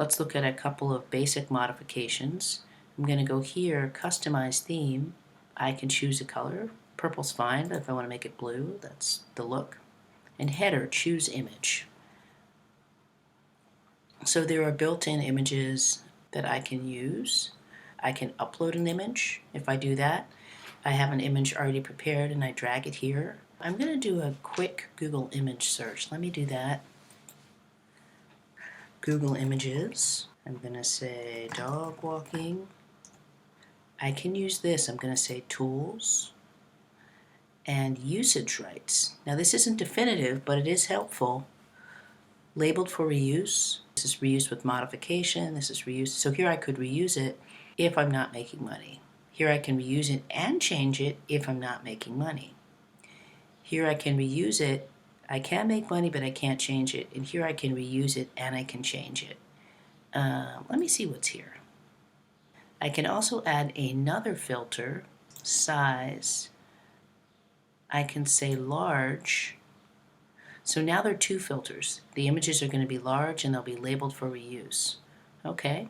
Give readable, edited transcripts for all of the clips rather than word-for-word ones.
let's look at a couple of basic modifications. I'm going to go here, Customize Theme. I can choose a color. Purple's fine, but if I want to make it blue, that's the look. And Header, choose image. So there are built-in images that I can use. I can upload an image. If I do that, I have an image already prepared and I drag it here. I'm going to do a quick Google image search. Let me do that. Google Images. I'm going to say dog walking. I can use this. I'm going to say Tools and Usage Rights. Now this isn't definitive, but it is helpful. Labeled for reuse. This is reused with modification. This is reused. So here I could reuse it if I'm not making money. Here I can reuse it and change it if I'm not making money. Here I can reuse it. I can make money, but I can't change it. And here I can reuse it and I can change it. Let me see what's here. I can also add another filter, size. I can say large. So now there are two filters. The images are going to be large and they'll be labeled for reuse. Okay.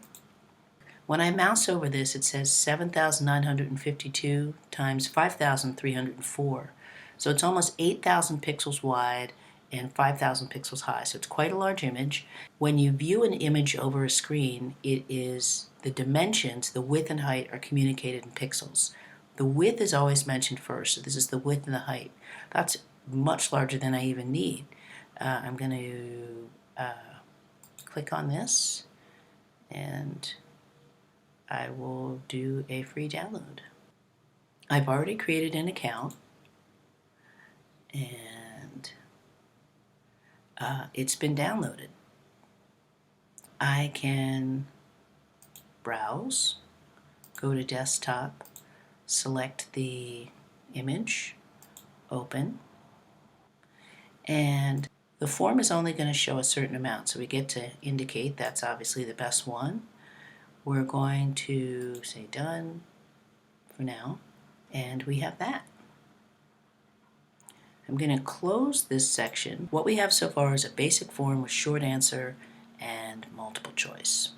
When I mouse over this, it says 7,952 times 5,304. So it's almost 8,000 pixels wide and 5,000 pixels high. So it's quite a large image. When you view an image over a screen, it is the dimensions, the width and height, are communicated in pixels. The width is always mentioned first. So this is the width and the height. That's much larger than I even need. I'm going to click on this and I will do a free download. I've already created an account and it's been downloaded. I can browse, go to desktop, select the image, open, and the form is only going to show a certain amount, so we get to indicate that's obviously the best one. We're going to say done for now, and we have that. I'm going to close this section. What we have so far is a basic form with short answer and multiple choice.